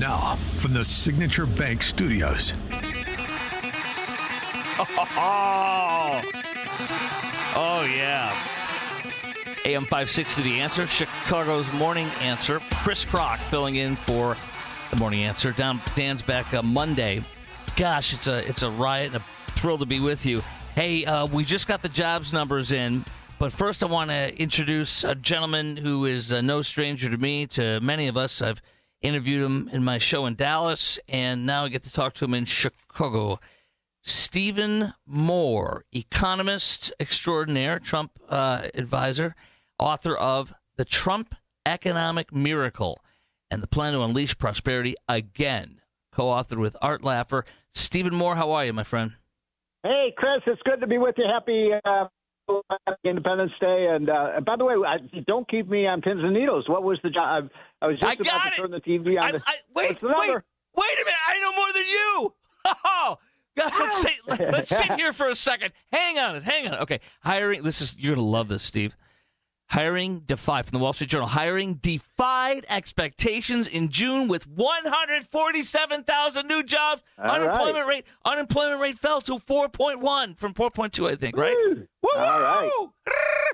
Now, from the Signature Bank Studios. Oh, yeah. AM 560, The Answer, Chicago's Morning Answer. Chris Kroc filling in for the Morning Answer. Dan's back Monday. Gosh, it's a riot and a thrill to be with you. Hey, we just got the jobs numbers in, but first I want to introduce a gentleman who is no stranger to me, to many of us. I've interviewed him in my show in Dallas, and now I get to talk to him in Chicago. Stephen Moore, economist extraordinaire, Trump advisor, author of The Trump Economic Miracle and the Plan to Unleash Prosperity Again, co-authored with Art Laffer. Stephen Moore, how are you, my friend? Hey, Chris, it's good to be with you. Happy Independence Day. And by the way, don't keep me on pins and needles. What was the job? I was just about to turn the TV on. Wait a minute. I know more than you. Oh, gosh, let's sit here for a second. Hang on. Okay, hiring. You're going to love this, Steve. Hiring defied, from the Wall Street Journal. Hiring defied expectations in June with 147,000 new jobs. Unemployment rate fell to 4.1 from 4.2, I think, right? Woo! All right.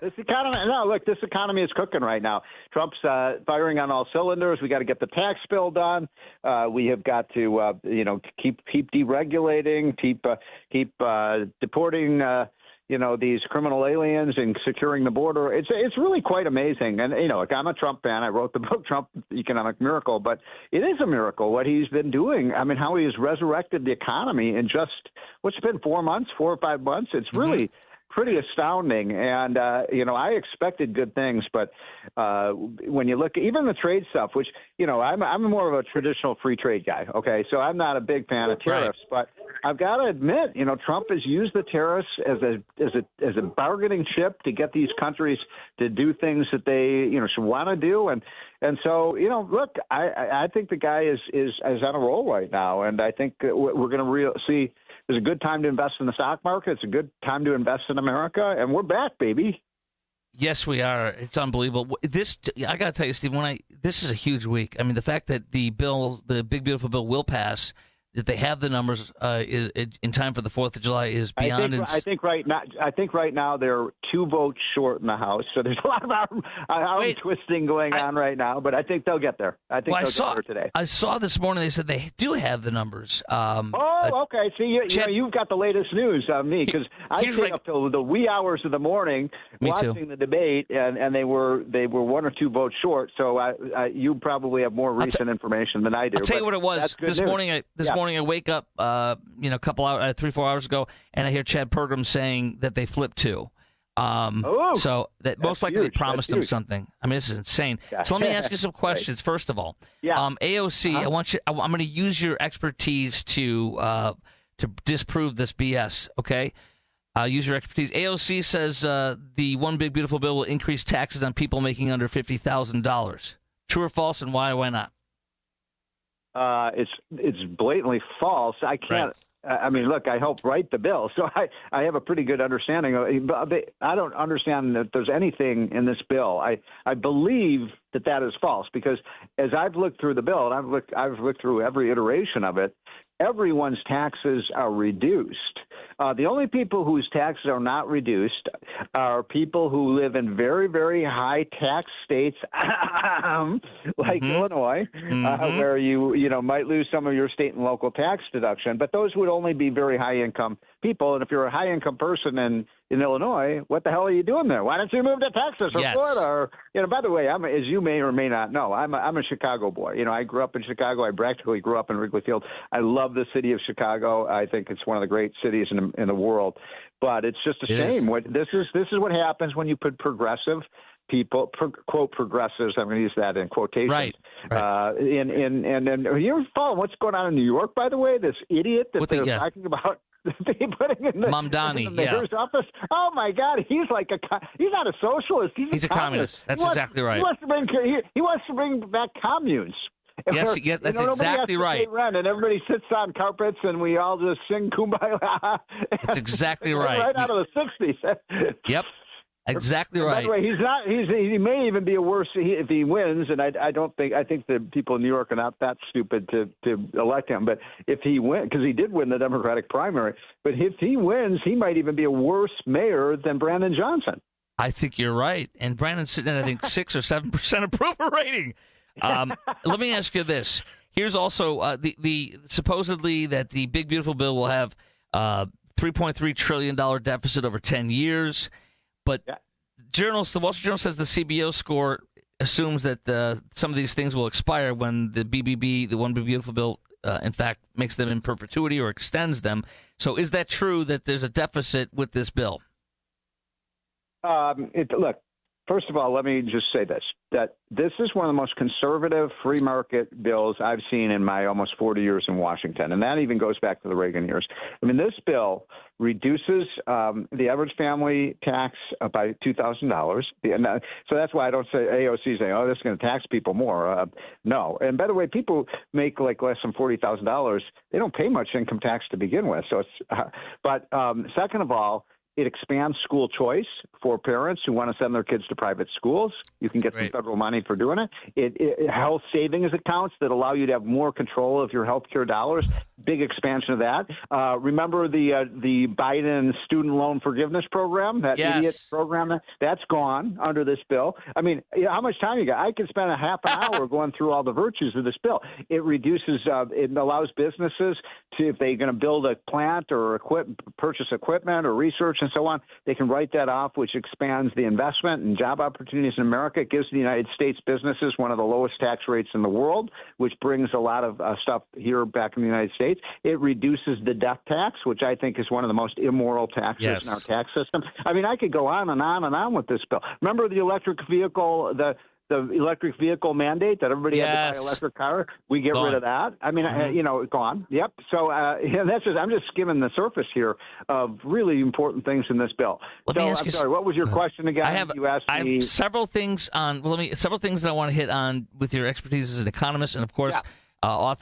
This economy is cooking right now. Trump's firing on all cylinders. We got to get the tax bill done. We have got to, keep deregulating, keep deporting. These criminal aliens and securing the border. It's really quite amazing. And, I'm a Trump fan. I wrote the book, Trump Economic Miracle. But it is a miracle what he's been doing. I mean, how he has resurrected the economy in just, what's it been, 4 or 5 months? It's really pretty astounding. And, I expected good things. But when you look, even the trade stuff, which, I'm more of a traditional free trade guy. Okay. So I'm not a big fan of tariffs. Right. But I've got to admit, Trump has used the tariffs as a bargaining chip to get these countries to do things that they, should want to do. And so, look, I think the guy is on a roll right now. And I think we're going to see. It's a good time to invest in the stock market. It's a good time to invest in America, and we're back, baby. Yes, we are. It's unbelievable. I got to tell you, Steve, this is a huge week. I mean, the fact that the big beautiful bill will pass, that they have the numbers is in time for the 4th of July is beyond. I think right now they're 2 votes short in the House. So there's a lot of arm twisting going on right now. But I think they'll get there. I think they'll get there today. I saw this morning they said they do have the numbers. Okay. See, you've got the latest news on me because I stayed up till the wee hours of the morning watching the debate, and they were 1 or 2 votes short. So you probably have more recent information than I do. I'll tell you what it was this morning. Morning I wake up, a couple hours, 3-4 hours ago, and I hear Chad Pergram saying that they flipped 2. So that most likely they promised him something. I mean, this is insane. Yeah. So let me ask you some questions. First of all, AOC, I'm going to use your expertise to disprove this BS. Okay, use your expertise. AOC says the one big beautiful bill will increase taxes on people making under $50,000. True or false, and why? Why not? It's blatantly false. I can't. Right. I mean, look, I helped write the bill, so I have a pretty good understanding of it. But I don't understand that there's anything in this bill. I believe that is false because as I've looked through the bill, and I've looked through every iteration of it, everyone's taxes are reduced. The only people whose taxes are not reduced are people who live in very, very high tax states like Illinois, where you might lose some of your state and local tax deduction. But those would only be very high income people. And if you're a high income person in Illinois, what the hell are you doing there? Why don't you move to Texas or Florida? Or by the way, as you may or may not know, I'm a Chicago boy. I grew up in Chicago. I practically grew up in Wrigley Field. I love the city of Chicago. I think it's one of the great cities in the world. But it's just a shame. This is what happens when you put progressive people, quote progressives. I'm going to use that in quotations. Right. And you're following what's going on in New York, by the way. This idiot that they're talking about. Putting in the mayor's office. Oh my God, he's not a socialist. He's a communist. That's exactly right. He wants to bring back communes. Yes, that's exactly right. Rent and everybody sits on carpets and we all just sing Kumbaya. That's exactly right. Right out of the 60s. Yep. Exactly right. By the way, he's not. He may even be a worse if he wins. And I don't think. I think the people in New York are not that stupid to elect him. But if he wins, because he did win the Democratic primary, but if he wins, he might even be a worse mayor than Brandon Johnson. I think you're right. And Brandon's sitting at, I think, 6 or 7% approval rating. Let me ask you this. Here's also the supposedly that the big beautiful bill will have $3.3 trillion deficit over 10 years. But the Wall Street Journal says the CBO score assumes that some of these things will expire when the BBB, the One Big Beautiful Bill, in fact, makes them in perpetuity or extends them. So is that true that there's a deficit with this bill? Look, first of all, let me just say this, that this is one of the most conservative free market bills I've seen in my almost 40 years in Washington. And that even goes back to the Reagan years. I mean, this bill reduces the average family tax by $2,000. So that's why I don't say AOC saying, oh, this is going to tax people more. No. And by the way, people make like less than $40,000. They don't pay much income tax to begin with. So but second of all, it expands school choice for parents who want to send their kids to private schools. You can get some federal money for doing it. It health savings accounts that allow you to have more control of your health care dollars. Big expansion of that. Remember the Biden student loan forgiveness program, that idiot program? That's gone under this bill. I mean, how much time you got? I could spend a half an hour going through all the virtues of this bill. It reduces, it allows businesses to, if they're going to build a plant or purchase equipment or research and so on, they can write that off, which expands the investment and job opportunities in America. It gives the United States businesses one of the lowest tax rates in the world, which brings a lot of stuff here back in the United States. It reduces the death tax, which I think is one of the most immoral taxes in our tax system. I mean, I could go on and on and on with this bill. Remember the electric vehicle, the electric vehicle mandate that everybody had to buy an electric car? We get rid of that. I mean, gone. Yep. So that's just, I'm just skimming the surface here of really important things in this bill. I'm sorry, what was your question again? You asked me. I have several things several things that I want to hit on with your expertise as an economist and, of course, one of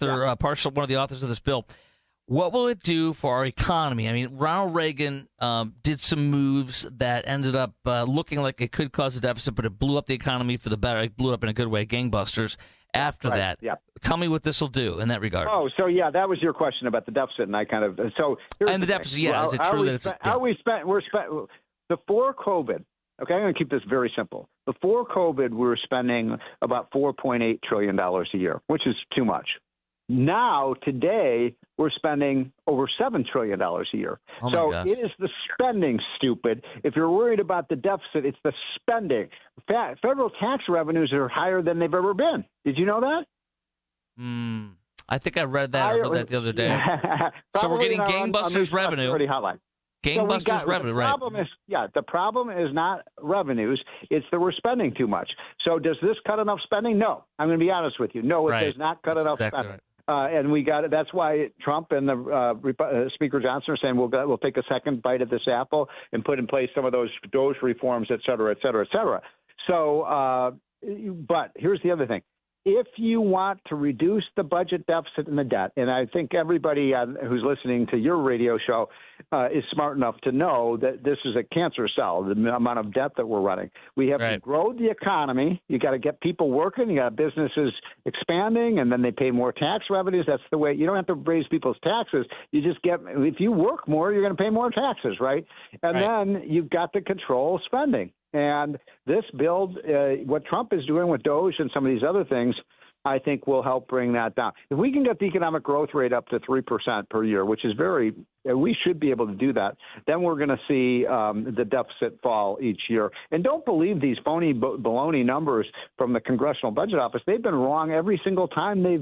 the authors of this bill. What will it do for our economy? I mean, Ronald Reagan did some moves that ended up looking like it could cause a deficit, but it blew up the economy for the better. It blew up in a good way, gangbusters. After that, tell me what this will do in that regard. Oh, so that was your question about the deficit, and I kind of and the deficit. Is it true that it's how we spent? Before COVID. Okay, I'm going to keep this very simple. Before COVID, we were spending about $4.8 trillion a year, which is too much. Now, today, we're spending over $7 trillion a year. So it is the spending, stupid. If you're worried about the deficit, it's the spending. Federal tax revenues are higher than they've ever been. Did you know that? I think I read that the other day. So we're getting gangbusters revenue. Gangbusters revenue, right? The problem is not revenues; it's that we're spending too much. So, does this cut enough spending? No, I'm going to be honest with you. No, it does not cut enough spending. Right. And we got it. That's why Trump and the Speaker Johnson are saying we'll take a second bite at this apple and put in place some of those reforms, et cetera, et cetera, et cetera. So, but here's the other thing. If you want to reduce the budget deficit and the debt, and I think everybody who's listening to your radio show is smart enough to know that this is a cancer cell, the amount of debt that we're running. We have to grow the economy. You got to get people working. You got businesses expanding, and then they pay more tax revenues. That's the way. You don't have to raise people's taxes. You just if you work more, you're going to pay more taxes, right? And then you've got to control spending. And this bill, what Trump is doing with DOGE and some of these other things, I think will help bring that down. If we can get the economic growth rate up to 3% per year, which is we should be able to do that, then we're going to see the deficit fall each year. And don't believe these phony baloney numbers from the Congressional Budget Office. They've been wrong every single time they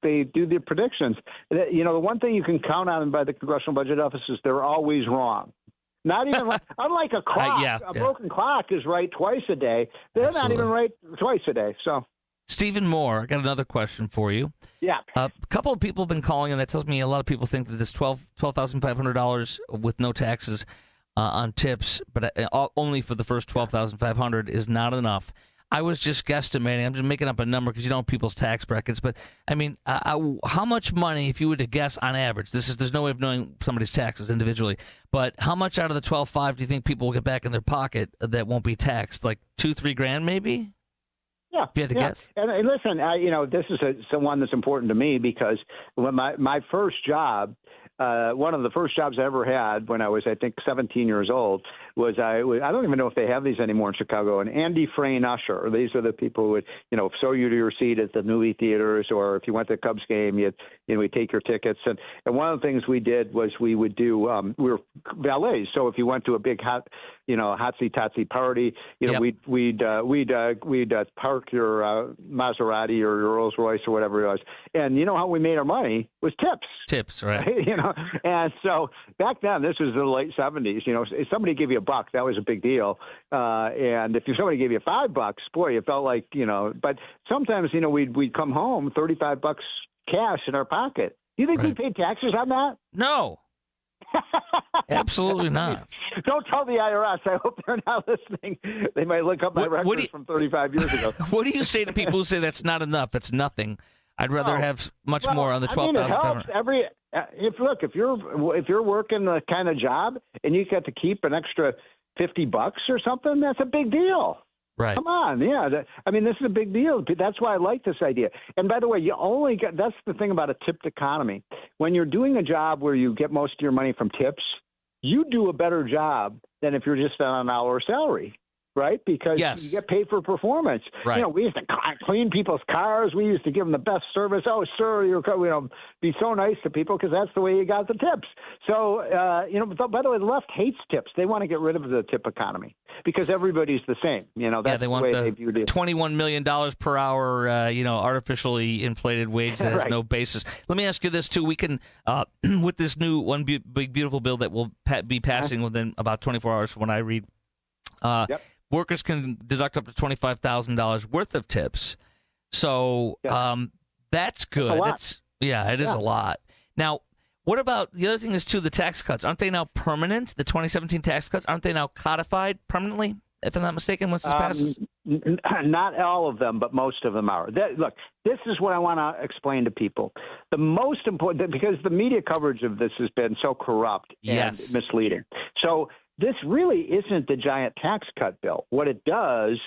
do the predictions. The one thing you can count on by the Congressional Budget Office is they're always wrong. Not even unlike a clock, a broken clock is right twice a day. They're not even right twice a day. So, Stephen Moore, I got another question for you. Yeah, a couple of people have been calling, and that tells me a lot of people think that this $12,500 with no taxes on tips, but only for the first $12,500 is not enough. I was just guesstimating. I'm just making up a number because you don't know people's tax brackets. But, I mean, how much money, if you were to guess on average, there's no way of knowing somebody's taxes individually, but how much out of the 12.5 do you think people will get back in their pocket that won't be taxed? Like $2-3 maybe? Yeah. If you had to guess? And listen, this is someone that's important to me because when my first job, one of the first jobs I ever had when I was, I think, 17 years old was I don't even know if they have these anymore in Chicago, an Andy Frayne usher. These are the people who would, sew you to your seat at the movie theaters, or if you went to a Cubs game, we'd take your tickets. And one of the things we did was we would do, we were valets. So if you went to a big hotsy-totsy party, Yep. we'd park your Maserati or your Rolls Royce or whatever it was. And you know how we made our money was tips. Tips, right. And so back then, this was the late 70s, if somebody gave you $1, that was a big deal. And if somebody gave you $5, boy, it felt like, but sometimes, we'd come home, $35 cash in our pocket. Do you think we paid taxes on that? No. Absolutely not. Don't tell the IRS. I hope they're not listening. They might look up my records from 35 years ago. What do you say to people who say that's not enough? That's nothing. I'd rather have much more on the 12,000. If you're working the kind of job and you get to keep an extra $50 or something, that's a big deal. Right. Come on, yeah. This is a big deal. That's why I like this idea. And by the way, that's the thing about a tipped economy. When you're doing a job where you get most of your money from tips, you do a better job than if you're just on an hour salary. Right? Because you get paid for performance. Right. We used to clean people's cars. We used to give them the best service. Oh, sir, be so nice to people because that's the way you got the tips. So, by the way, the left hates tips. They want to get rid of the tip economy because everybody's the same. That's they want the way they viewed it. $21 million per hour, artificially inflated wage that has no basis. Let me ask you this, too. We can, with this new one big, beautiful bill that will be passing within about 24 hours from when I read, workers can deduct up to $25,000 worth of tips. So that's good. It is a lot. Now, what about the other thing is, too, the tax cuts? Aren't they now permanent? The 2017 tax cuts, aren't they now codified permanently, if I'm not mistaken, once this passes? Not all of them, but most of them are. Look, this is what I want to explain to people. The most important, because the media coverage of this has been so corrupt and misleading. So this really isn't the giant tax cut bill. What it does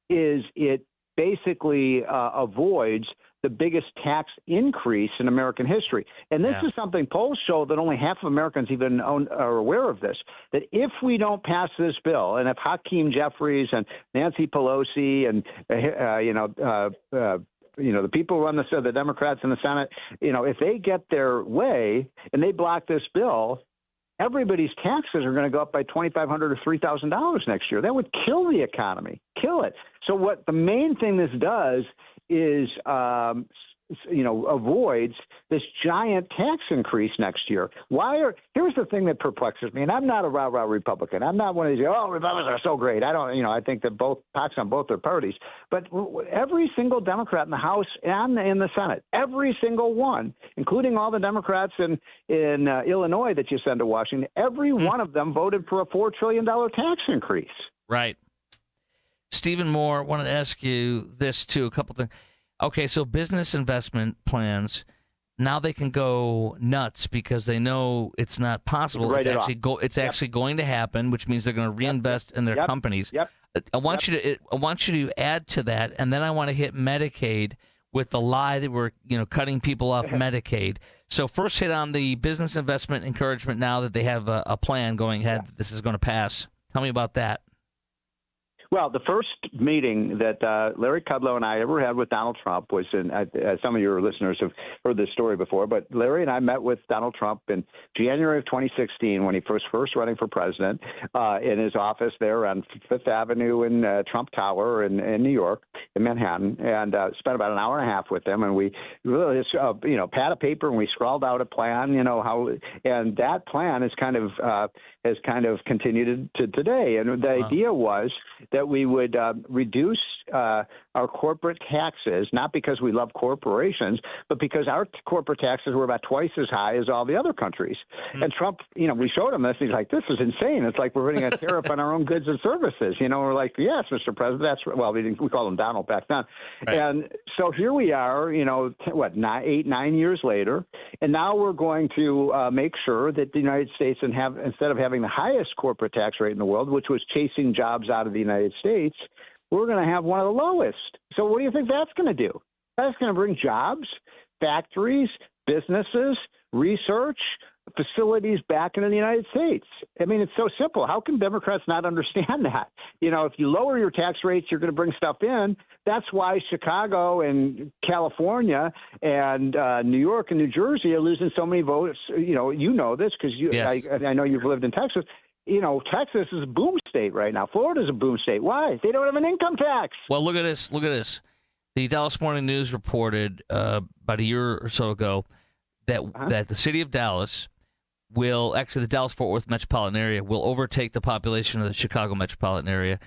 is it basically avoids the biggest tax increase in American history. And this is something polls show that only half of Americans even are aware of this, that if we don't pass this bill, and if Hakeem Jeffries and Nancy Pelosi and, the people who run the Democrats in the Senate, if they get their way and they block this bill, everybody's taxes are going to go up by $2,500 or $3,000 next year. That would kill the economy, kill it. So what the main thing this does is, avoids this giant tax increase next year. Here's the thing that perplexes me, and I'm not a rah-rah Republican. I'm not one of these, Republicans are so great. I think that packs on both their parties. But every single Democrat in the House and in the Senate, every single one, including all the Democrats in Illinois that you send to Washington, every one of them voted for a $4 trillion tax increase. Right. Stephen Moore, wanted to ask you this, too, a couple things. Okay, so business investment plans, now they can go nuts because they know it's not possible. It's actually going to happen, which means they're going to reinvest in their companies. I want you to add to that, and then I want to hit Medicaid with the lie that we're cutting people off Medicaid. So first hit on the business investment encouragement now that they have a plan going ahead that this is going to pass. Tell me about that. Well, the first meeting that Larry Kudlow and I ever had with Donald Trump was in, some of your listeners have heard this story before, but Larry and I met with Donald Trump in January of 2016 when he was first running for president in his office there on Fifth Avenue in Trump Tower in New York, in Manhattan, and spent about an hour and a half with him. And we really just, pad of paper and we scrawled out a plan, and that plan is kind of continued to today. And the idea was that that we would reduce our corporate taxes, not because we love corporations, but because our corporate taxes were about twice as high as all the other countries. And Trump, we showed him this. He's like, this is insane. It's like we're putting a tariff on our own goods and services. We're like, yes, Mr. President, that's well, we called him Donald back then. Right. And so here we are, 9 years later, and now we're going to make sure that the United States, instead of having the highest corporate tax rate in the world, which was chasing jobs out of the United States, we're going to have one of the lowest. So what do you think that's going to do? That's going to bring jobs, factories, businesses, research, facilities back into the United States. I mean, it's so simple. How can Democrats not understand that? If you lower your tax rates, you're going to bring stuff in. That's why Chicago and California and New York and New Jersey are losing so many votes. You know this because yes. I know you've lived in Texas. Texas is a boom state right now. Florida's a boom state. Why? They don't have an income tax. Well, look at this. Look at this. The Dallas Morning News reported about a year or so ago that the city of Dallas will, actually the Dallas-Fort Worth metropolitan area, will overtake the population of the Chicago metropolitan area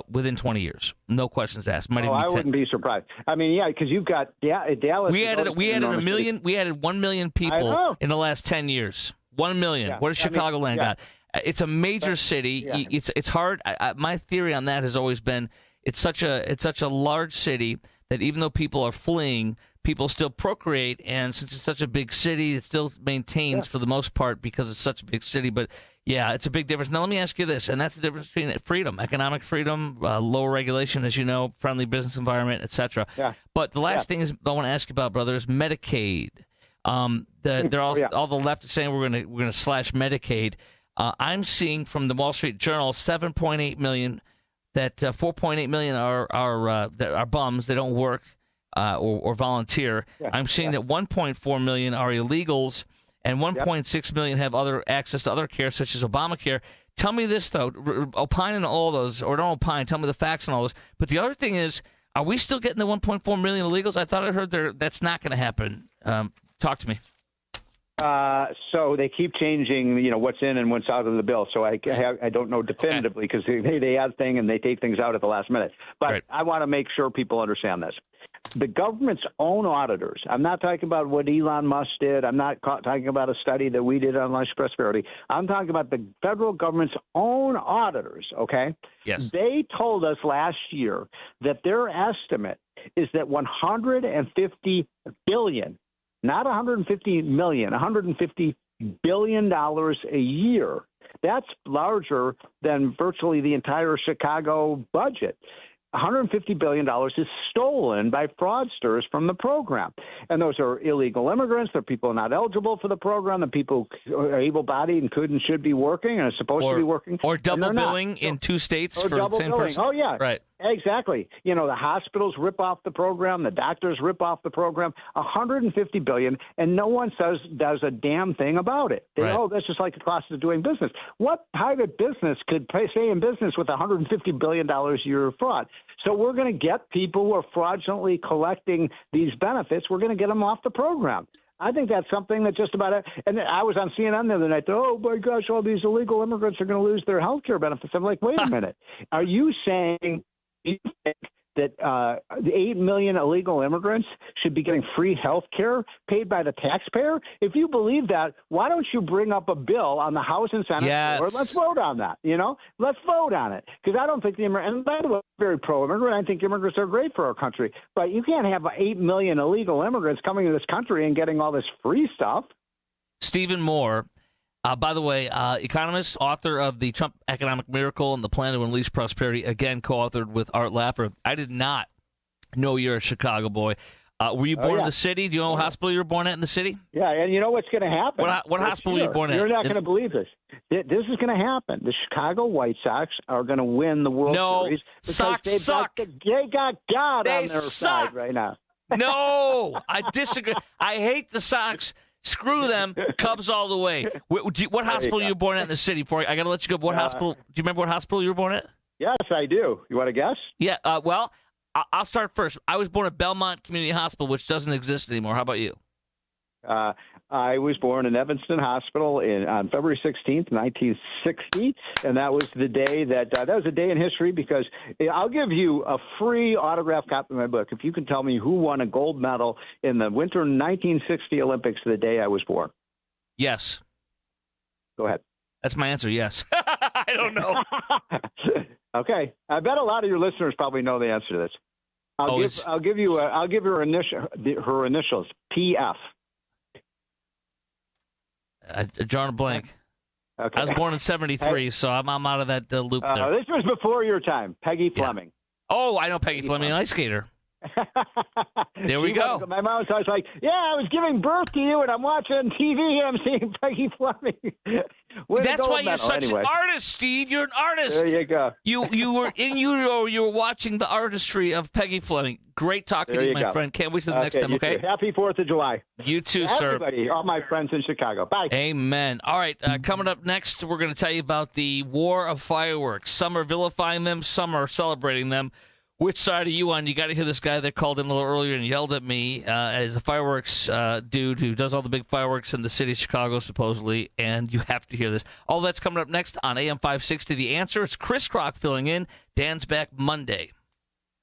within 20 years. No questions asked. I wouldn't be surprised. I mean, yeah, because you've got Dallas. We added 1 million people in the last 10 years. 1 million. Yeah. What has Chicagoland got? It's a major city. Yeah. It's hard. My theory on that has always been it's such a large city that even though people are fleeing, people still procreate, and since it's such a big city, it still maintains for the most part because it's such a big city. But yeah, it's a big difference. Now let me ask you this, and that's the difference between freedom, economic freedom, lower regulation, as you know, friendly business environment, etc. Yeah. But the last thing I want to ask you about, brother, is Medicaid. All the left is saying we're gonna slash Medicaid. I'm seeing from the Wall Street Journal 7.8 million, that 4.8 million are bums. They don't work or volunteer. Yeah. I'm seeing that 1.4 million are illegals, and 1.6 million have other access to other care, such as Obamacare. Tell me this, though. Opine on all those, or don't opine. Tell me the facts on all those. But the other thing is, are we still getting the 1.4 million illegals? I thought I heard that's not going to happen. Talk to me. So they keep changing, what's in and what's out of the bill. So I don't know definitively because they add things and they take things out at the last minute. But I want to make sure people understand this. The government's own auditors, I'm not talking about what Elon Musk did. I'm not talking about a study that we did on Lunch Prosperity. I'm talking about the federal government's own auditors, okay? Yes. They told us last year that their estimate is that $150 billion, not 150 million, $150 billion a year. That's larger than virtually the entire Chicago budget. $150 billion is stolen by fraudsters from the program. And those are illegal immigrants. They're people not eligible for the program. The people who are able-bodied and could and should be working and are supposed to be working. Or double billing in two states for the same person. Oh, yeah. Right. Exactly. The hospitals rip off the program. The doctors rip off the program. $150 billion, and no one does a damn thing about it. That's just like the cost of doing business. What private business could stay in business with $150 billion a year of fraud? So we're going to get people who are fraudulently collecting these benefits. We're going to get them off the program. I think that's something that just about – and I was on CNN the other night. Oh, my gosh, all these illegal immigrants are going to lose their health care benefits. I'm like, wait a minute. Are you saying – you think that the 8 million illegal immigrants should be getting free health care paid by the taxpayer? If you believe that, why don't you bring up a bill on the House and Senate floor? Let's vote on that, Let's vote on it. Because I don't think and by the way, I'm very pro-immigrant. I think immigrants are great for our country. But you can't have 8 million illegal immigrants coming to this country and getting all this free stuff. Stephen Moore, by the way, economist, author of The Trump Economic Miracle and the Plan to Unleash Prosperity, again co-authored with Art Laffer. I did not know you're a Chicago boy. Were you born in the city? Do you know what hospital you were born at in the city? Yeah, and you know what's going to happen? What hospital were you born at? You're not going to believe this. This is going to happen. The Chicago White Sox are going to win the World Series. Sox suck. They got God on their side right now. No, I disagree. I hate the Sox. Screw them. Cubs all the way. What hospital were you born at in the city? I got to let you go. What hospital? Do you remember what hospital you were born at? Yes, I do. You want to guess? Yeah. I'll start first. I was born at Belmont Community Hospital, which doesn't exist anymore. How about you? I was born in Evanston Hospital on February 16th, 1960, and that was the day that was a day in history because I'll give you a free autographed copy of my book if you can tell me who won a gold medal in the Winter 1960 Olympics the day I was born. Yes. Go ahead. That's my answer, yes. I don't know. Okay. I bet a lot of your listeners probably know the answer to this. I'll give her initials, PF. Drawing a blank. Okay. I was born in 73, so I'm out of that loop there. This was before your time. Peggy Fleming. Oh, I know Peggy Fleming, ice skater. There we go. My mom was like, "Yeah, I was giving birth to you, and I'm watching TV, and I'm seeing Peggy Fleming." That's why you're such an artist, Steve. You're an artist. There you go. You were in utero. You were watching the artistry of Peggy Fleming. Great talking to you, my friend. Can't wait till the next time. Okay. Happy 4th of July. You too, sir. Everybody, all my friends in Chicago. Bye. Amen. All right. Coming up next, we're going to tell you about the war of fireworks. Some are vilifying them. Some are celebrating them. Which side are you on? You got to hear this guy that called in a little earlier and yelled at me as a fireworks dude who does all the big fireworks in the city of Chicago, supposedly, and you have to hear this. All that's coming up next on AM 560. The Answer. It's Chris Crock filling in. Dan's back Monday.